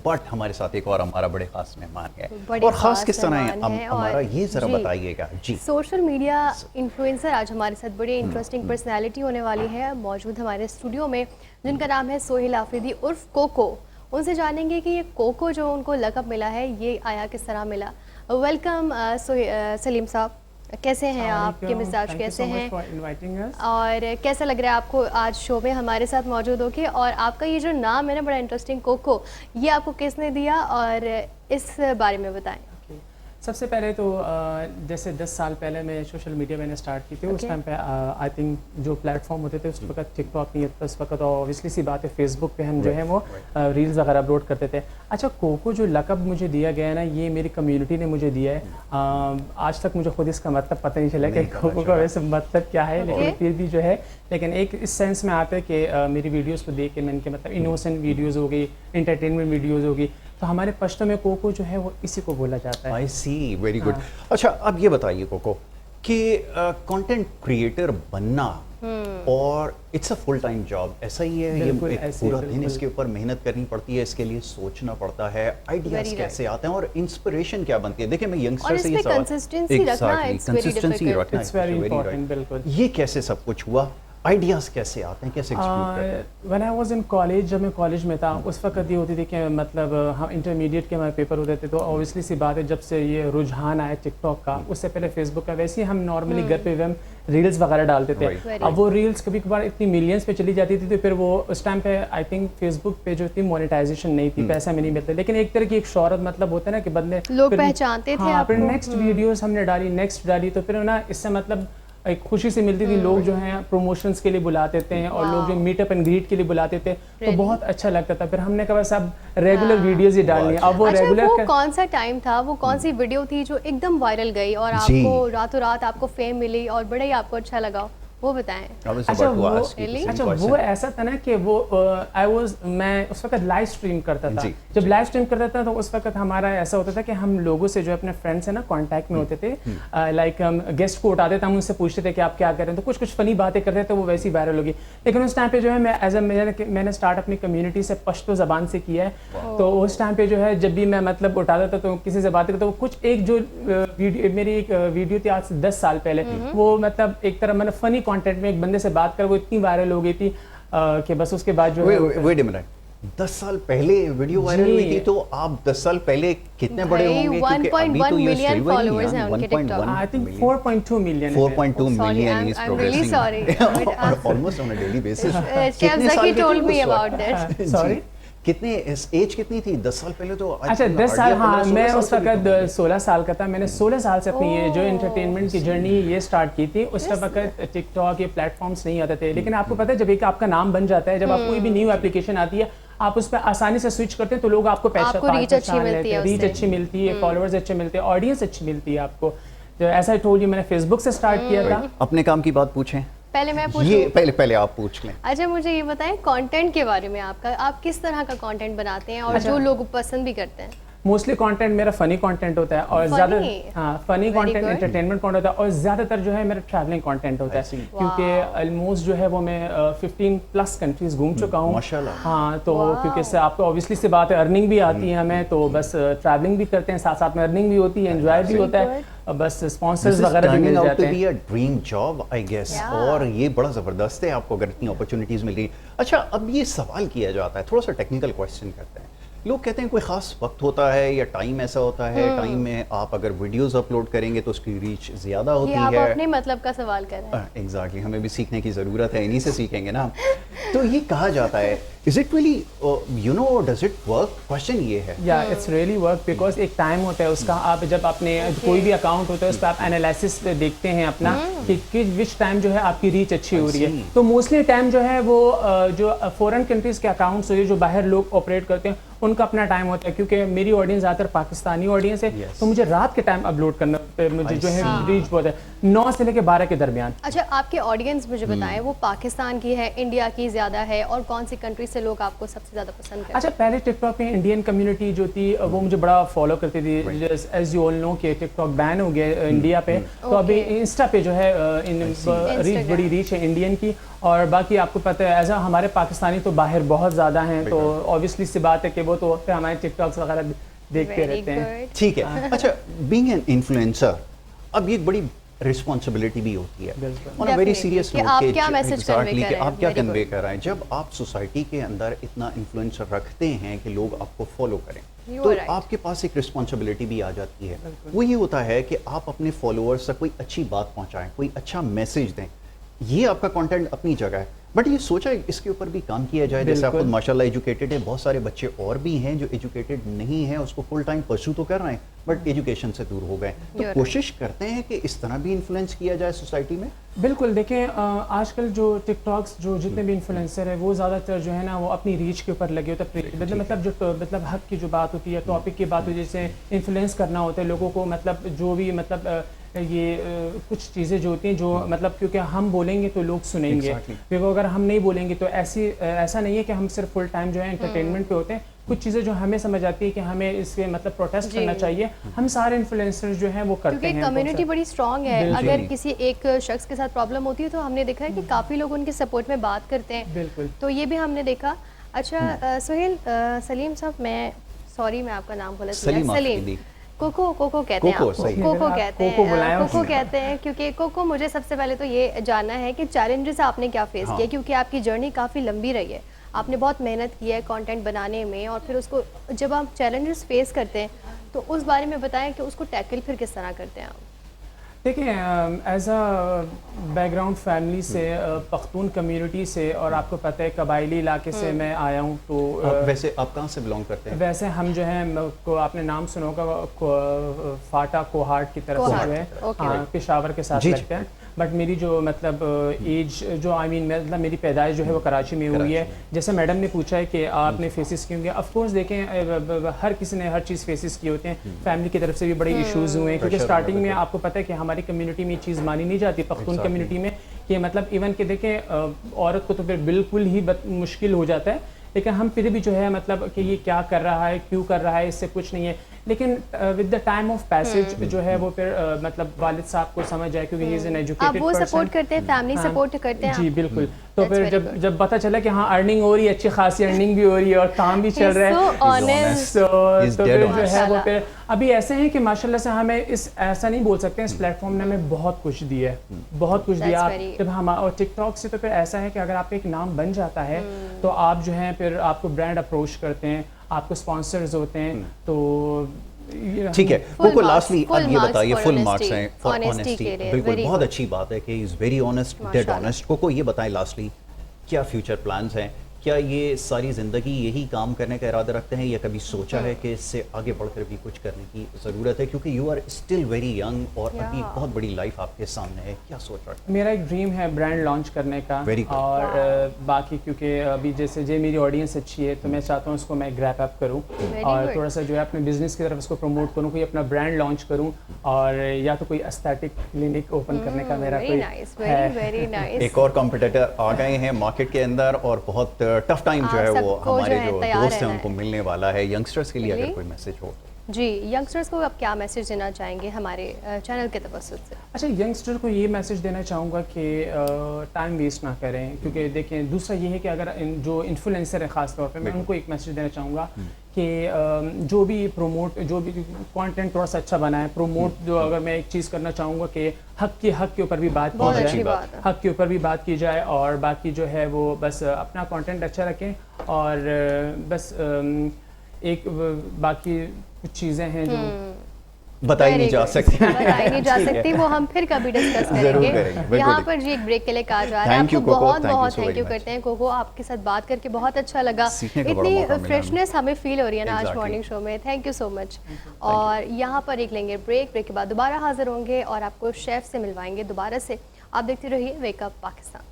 But ہمارے ساتھ ایک اور ہمارا بڑے خاص مہمان ہے, اور خاص کس طرح ہے ہمارا یہ ذرا بتائیے گا. جی, سوشل میڈیا انفلوئنسر آج ہمارے ساتھ بڑی انٹرسٹنگ پرسنالٹی ہونے والی ہے, موجود ہمارے اسٹوڈیو میں, جن کا نام ہے سہیل آفریدی عرف کوکو. ان سے جانیں گے کہ یہ کوکو جو ان کو لقب ملا ہے یہ آیا کس طرح ملا. ویلکم سلیم صاحب, کیسے ہیں آپ, کے مزاج کیسے ہیں, اور کیسا لگ رہا ہے آپ کو آج شو میں ہمارے ساتھ موجود ہو کے, اور آپ کا یہ جو نام ہے نا بڑا انٹرسٹنگ کوکو, یہ آپ کو کس نے دیا اور اس بارے میں بتائیں. سب سے پہلے تو جیسے 10 سال پہلے میں سوشل میڈیا میں نے اسٹارٹ کی تھی, اس ٹائم پہ آئی تھنک جو پلیٹ فارم ہوتے تھے اس وقت ٹک ٹاک نہیں ہوتا اس وقت, اور اوبیسلی سی بات ہے فیس بک پہ ہم جو ہے وہ ریلز وغیرہ اپلوڈ کرتے تھے. اچھا, کوکو جو لقب مجھے دیا گیا ہے نا, یہ میری کمیونٹی نے مجھے دیا ہے. آج تک مجھے خود اس کا مطلب پتہ نہیں چلا کہ کوکو کا ویسے مطلب کیا ہے, لیکن پھر بھی جو ہے, لیکن ایک اس سینس میں آتا ہے کہ میری ویڈیوز کو دیکھ کے میں ان کے مطلب انوسنٹ ویڈیوز ہو گئی, انٹرٹینمنٹ ویڈیوز ہوگی, تو ہمارے پشتو میں کوکو جو ہے وہ اسی کو بولا جاتا ہے. آئی سی, ویری گڈ. اچھا, اب یہ بتائیے کوکو کہ کانٹینٹ کریٹر بننا اور it's a full time job, ایسا ہی ہے, یہ پورا دن اس کے اوپر محنت کرنی پڑتی ہے, اس کے لیے سوچنا پڑتا ہے, آئیڈیاز کیسے آتے ہیں اور انسپریشن کیا بنتی ہے. دیکھیں میں ینگسٹر سے یہ سوال, کنسسٹنسی رکھنا, یہ کیسے سب کچھ ہوا, آئیڈیاز کیسے آتے ہیں, کیسے ایکسیکیوٹ کرتے ہیں؟ when I was in college, جب میں کالج میں تھا اس وقت یہ ہوتی تھی کہ مطلب ہم انٹرمیڈیٹ کے ہمارے پیپر ہوتے تھے, تو اوبیسلی سی بات ہے جب سے یہ رجحان آیا ٹک ٹاک کا, اس سے پہلے فیس بک کا, ویسے ہی ہم نارملی گھر پہ ہم ریلز وغیرہ ڈالتے تھے. اب وہ ریلز کبھی کبھار اتنی ملینس پہ چلی جاتی تھی, تو پھر وہ اس ٹائم پہ آئی تھنک فیس بک پہ جو تھی مونیٹائزیشن نہیں تھی, پیسہ میں نہیں ملتا, لیکن ایک طرح کی ایک شہرت مطلب ہوتا ہے نا کہ بندے لوگ پہچانتے تھے آپ کو. پھر نیکسٹ ویڈیوز ہم نے ڈالی, نیکسٹ ڈالی, تو پھر نا اس سے مطلب ایک خوشی سے ملتی تھی. لوگ جو ہیں پروموشنز کے لیے بلاتے تھے, اور لوگ جو میٹ اپ اینڈ گریٹ کے لیے بلاتے تھے, تو بہت اچھا لگتا تھا. پھر ہم نے کہا بس اب ریگولر ویڈیوز ہی ڈالنی ہے. اب وہ ریگولر, وہ کون سا ٹائم تھا, وہ کون سی ویڈیو تھی جو ایک دم وائرل گئی اور آپ کو راتوں رات آپ کو فیم ملی اور بڑا ہی آپ کو اچھا لگا, وہ بتائیں. اچھا, وہ ایسا تھا نا کہ وہ میں اس وقت لائیو اسٹریم کرتا تھا. جب لائیو اسٹریم کرتا تھا تو اس وقت ہمارا ایسا ہوتا تھا کہ ہم لوگوں سے جو اپنے فرینڈس ہیں نا کانٹیکٹ میں ہوتے تھے, لائک ہم گیسٹ کو اٹھاتے تھے, ہم ان سے پوچھتے تھے کہ آپ کیا کر رہے ہیں, تو کچھ فنی باتیں کرتے تھے, وہ ویسی وائرل ہوگی. لیکن اس ٹائم پہ جو ہے میں نے اسٹارٹ اپنی کمیونٹی سے پشتو زبان سے کیا ہے, تو اس ٹائم پہ جو ہے جب بھی میں مطلب اٹھاتا تھا تو کسی سے باتیں کرتا, وہ کچھ ایک جو میری ایک ویڈیو تھی آج سے 10 سال پہلے, وہ مطلب ایک طرح میں نے فنی کانٹینٹ میں ایک بندے سے بات کر, وہ اتنی وائرل ہو گئی تھی کہ بس اس کے بعد جو ویٹ اے منٹ, 10 سال پہلے ویڈیو وائرل ہوئی تھی, تو آپ 10 سال پہلے کتنے بڑے ہوں گے, کیونکہ ابھی تو یہ اسٹیبل فالوورز ہیں ان کے TikTok, I think 4.2 million 4.2 million is progressing almost on a daily basis. Chef Zaki told me about that. Sorry, کتنے ایج کتنی تھی 10 سال پہلے؟ تو اچھا 10 سال, ہاں میں اس وقت 16 سال کا تھا. میں نے 16 سال سے اپنی یہ جو انٹرٹینمنٹ کی جرنی یہ اسٹارٹ کی تھی. اس وقت ٹک ٹاک یہ پلیٹ فارمس نہیں آتے تھے, لیکن آپ کو پتہ ہے جب ایک آپ کا نام بن جاتا ہے, جب آپ کوئی بھی نیو اپلیکیشن آتی ہے, آپ اس پہ آسانی سے سوئچ کرتے ہیں, تو لوگ آپ کو ریچ اچھی ملتی ہے, فالوورز اچھے ملتے ہیں, آڈینس اچھی ملتی ہے آپ کو. تو ایسا ٹول میں نے فیس بک سے اسٹارٹ کیا تھا. اپنے کام کی بات پوچھیں, پہلے میں پہلے آپ پوچھ لیں. اچھا, مجھے یہ بتائیں کانٹینٹ کے بارے میں, آپ کس طرح کا کانٹینٹ بناتے ہیں اور جو لوگ پسند بھی کرتے ہیں؟ موسٹلی کانٹینٹ میرا فنی کانٹینٹ ہوتا ہے, اور زیادہ فنی کانٹینٹ, انٹرٹینمنٹ کانٹینٹ ہوتا ہے, اور زیادہ تر جو ہے میرا ٹریولنگ کانٹینٹ ہوتا ہے, کیونکہ آلموسٹ جو ہے وہ میں 15+ کنٹریز گھوم چکا ہوں. ہاں, تو کیونکہ اس سے آپ کو اوبیسلی سی بات ہے ارننگ بھی آتی ہے ہمیں, تو بس ٹریولنگ بھی کرتے ہیں, ساتھ ساتھ میں ارننگ بھی ہوتی ہے, انجوائے بھی ہوتا ہے, بس اسپانسرز وغیرہ بھی مل جاتے ہیں. ڈریم جاب آئی گیس, اور یہ بڑا زبردست ہے آپ کو اگر اتنی اپرچونیٹیز مل رہی. اچھا, اب یہ سوال کیا جاتا ہے, تھوڑا سا ٹیکنیکل کویسچن کرتے ہیں. لوگ کہتے ہیں کوئی خاص وقت ہوتا ہے یا ٹائم ایسا ہوتا ہے, ٹائم میں آپ اگر ویڈیوز اپلوڈ کریں گے تو اس کی ریچ زیادہ ہوتی ہے. آپ اپنے مطلب کا سوال کر رہے ہیں. ایگزیکٹلی, ہمیں بھی سیکھنے کی ضرورت ہے, انہی سے سیکھیں گے نا. تو یہ کہا جاتا ہے, is it really you know does it work? Question یہ ہے. یا اٹس ریئلی ورک, بیکاز ایک ٹائم ہوتا ہے اس کا, آپ جب اپنے کوئی بھی اکاؤنٹ ہوتا ہے اس پہ آپ انالیسس دیکھتے ہیں اپنا کہ وچ ٹائم جو ہے آپ کی ریچ اچھی ہو رہی ہے. تو موسٹلی ٹائم جو ہے وہ جو فورن کنٹریز کے اکاؤنٹس ہوئے جو باہر لوگ آپریٹ کرتے ہیں ان کا اپنا ٹائم ہوتا ہے, کیونکہ میری آڈینس زیادہ تر پاکستانی آڈینس ہے, تو مجھے رات کے ٹائم اپلوڈ کرنا مجھے جو ہے ریچ بہت ہے 9 سے لے کے 12 کے درمیان. اچھا, آپ کے آڈینس مجھے بتائیں وہ پاکستان کی ہے, انڈیا کی زیادہ ہے, اور کون سی کنٹری से लोग आपको सबसे ज़्यादा पसंद करते हैं? अच्छा, पहले टिकटॉक पे इंडियन कम्युनिटी जो थी वो मुझे बड़ा फॉलो करती थी, एज यू ऑल नो कि टिकटॉक बैन हो गया इंडिया पे, तो अभी इंस्टा पे जो है बड़ी रीच है इंडियन की, और बाकी आपको पता है एज हमारे पाकिस्तानी तो बाहर बहुत ज़्यादा हैं, तो ऑब्वियसली सी बात है कि वो तो हमारे टिकटॉक्स वगैरह देखते रहते हैं। ठीक है। अच्छा, बीइंग एन इन्फ्लुएंसर, अब ये एक बड़ी रिस्पॉन्सिबिलिटी भी होती है on a very serious note आप क्या मैसेज एग्जैक्टली कि आप क्या कन्वे कर रहे हैं जब आप सोसाइटी के अंदर इतना इन्फ्लुएंस रखते हैं कि लोग आपको फॉलो करें, तो आपके पास एक रिस्पॉन्सिबिलिटी भी आ जाती है। वो ये होता है कि आप अपने फॉलोअर्स तक कोई अच्छी बात पहुंचाएं, कोई अच्छा मैसेज दें। ये आपका कंटेंट अपनी जगह है, बट ये सोचा इसके ऊपर भी काम किया जाए। जैसे आप खुद माशाल्लाह एजुकेटेड है, बहुत सारे बच्चे और भी हैं जो एजुकेटेड नहीं हैं, उसको फुल टाइम परस्यू तो कर रहे हैं बट एजुकेशन से दूर हो गए, तो कोशिश करते हैं कि इस तरह भी इन्फ्लुएंस किया जाए सोसाइटी में। बिल्कुल, देखें आजकल जो टिकटॉक्स जो जितने भी इन्फ्लुएंसर है वो ज़्यादातर जो है ना वो अपनी रीच के ऊपर लगे होते हैं, मतलब हक की जो बात होती है, टॉपिक की बात होती है, जैसे इन्फ्लुएंस करना होता है लोगों को, मतलब जो भी मतलब ये कुछ चीज़ें जो होती हैं जो मतलब क्योंकि हम बोलेंगे तो लोग सुनेंगे, क्योंकि अगर हम नहीं बोलेंगे तो ऐसा नहीं है कि हम सिर्फ फुल टाइम जो है एंटरटेनमेंट पे होते हैं। कुछ चीज़ें जो हमें समझ आती है कि हमें इसके मतलब प्रोटेस्ट करना चाहिए, हम सारे इन्फ्लुएंसर्स जो हैं वो करते हैं, क्योंकि कम्युनिटी बड़ी स्ट्रांग है। अगर किसी एक शख्स के साथ प्रॉब्लम होती है तो हमने देखा है कि काफ़ी लोग उनके सपोर्ट में बात करते हैं। बिल्कुल, तो ये भी हमने देखा। अच्छा सोहेल, सलीम साहब, मैं आपका नाम बोला, सलीम, कोको कहते हैं आपको, कोको कहते हैं क्योंकि कोको, मुझे सबसे पहले तो ये जानना है कि चैलेंजेस आपने क्या फेस किया, क्योंकि आपकी जर्नी काफ़ी लंबी रही है, आपने बहुत मेहनत की है कंटेंट बनाने में, और फिर उसको जब आप चैलेंजेस फेस करते हैं तो उस बारे में बताएं कि उसको टैकल फिर किस तरह करते हैं आप? देखिए, एज अ बैकग्राउंड फैमिली से, पख्तून कम्युनिटी से, और आपको पता है कबायली इलाके से मैं आया हूँ, तो वैसे आप कहाँ से बिलोंग करते हैं? वैसे हम जो है को आपने नाम सुना होगा, फाटा कोहाट की तरफ से जो है, हाँ, पेशावर के साथ लगते हैं, बट मेरी जो मतलब एज जो मतलब मेरी पैदाइश जो है वो कराची में हुई है। जैसे मैडम ने पूछा है कि आपने फेसिस किए होंगे, ऑफ कोर्स देखें हर किसी ने हर चीज़ फेसिस किए होते हैं, फैमिली की तरफ से भी बड़े इश्यूज़ हुए हैं, क्योंकि स्टार्टिंग में आपको पता है कि हमारी कम्युनिटी में ये चीज़ मानी नहीं जाती, पख्तून कम्युनिटी में, कि मतलब इवन कि देखें औरत को तो फिर बिल्कुल ही मुश्किल हो जाता है, लेकिन हम फिर भी जो है मतलब कि ये क्या कर रहा है, क्यों कर रहा है, इससे कुछ नहीं है, लेकिन with the time of passage जो है वो फिर मतलब वालिद साहब को समझ आए, क्योंकि he is an educated person, support करते हैं, फैमिली सपोर्ट करते हैं। जी बिल्कुल, तो फिर जब पता चला कि हाँ अर्निंग हो रही है, अच्छी खासी अर्निंग भी हो रही है और काम भी चल रहा है, तो फिर जो है वो फिर अभी ऐसे हैं कि माशाल्लाह से हमें ऐसा नहीं बोल सकते, इस प्लेटफॉर्म ने हमें बहुत कुछ दिया है, बहुत कुछ दिया। जब हम और टिकटॉक से तो फिर ऐसा है कि अगर आपका एक नाम बन जाता है तो आप जो है फिर आपको ब्रांड अप्रोच करते हैं, आपको स्पॉन्सर्स होते हैं, तो ठीक है। कोको लास्टली अब ये बताइए, फुल मार्क्स हैं फॉर ऑनेस्टी, बिल्कुल बहुत अच्छी बात है कि is very honest, dead honest. कोको ये बताएं लास्टली, क्या फ्यूचर प्लान्स हैं, क्या ये सारी ज़िंदगी यही काम करने का इरादा रखते हैं, या कभी सोचा है कि इससे आगे बढ़कर भी कुछ करने की ज़रूरत है, क्योंकि you are still very young और अभी बहुत बड़ी लाइफ आपके सामने है, क्या सोच रहे हैं? मेरा एक ड्रीम है ब्रांड लॉन्च करने का, और बाकी क्योंकि अभी जैसे जो मेरी ऑडियंस अच्छी है तो मैं चाहता हूँ उसको मैं ग्रैप अप करूँ और थोड़ा सा जो है अपने बिजनेस की तरफ उसको प्रमोट करूँ, कोई अपना ब्रांड लॉन्च करूँ, और या तो कोई एस्थेटिक क्लिनिक ओपन करने का मेरा कोई है। एक और कॉम्पिटिटर आ गए हैं मार्केट के अंदर और बहुत टफ टाइम जो है वो हमारे जो दोस्त हैं उनको मिलने वाला है। यंगस्टर्स के लिए अगर कोई मैसेज हो जी, यंगस्टर्स को आप क्या मैसेज देना चाहेंगे हमारे चैनल के तवज्जुह से? अच्छा, यंगस्टर को ये मैसेज देना चाहूँगा कि टाइम वेस्ट ना करें, क्योंकि देखें दूसरा ये है कि अगर जो इन्फ्लुएंसर है ख़ास तौर पे मैं उनको एक मैसेज देना चाहूँगा कि जो भी कंटेंट थोड़ा सा अच्छा बना है प्रोमोट, जो अगर मैं एक चीज़ करना चाहूँगा कि हक के ऊपर भी बात की जाए, हक के ऊपर भी बात की जाए, और बाकी जो है वो बस अपना कंटेंट अच्छा रखें, और बस एक बाकी कुछ चीज़ें हैं जो बताई नहीं जा सकती, वो हम फिर कभी डिस्कस करेंगे। यहाँ पर जी एक ब्रेक के लिए कहा जा रहा है। आपको बहुत बहुत थैंक यू करते हैं कोको, आपके साथ बात करके बहुत अच्छा लगा, इतनी फ्रेशनेस हमें फील हो रही है ना आज मॉर्निंग शो में। Thank you so much. और यहाँ पर एक लेंगे ब्रेक के बाद दोबारा हाजिर होंगे और आपको शेफ से मिलवाएंगे दोबारा से। आप देखते रहिए वेक अप पाकिस्तान।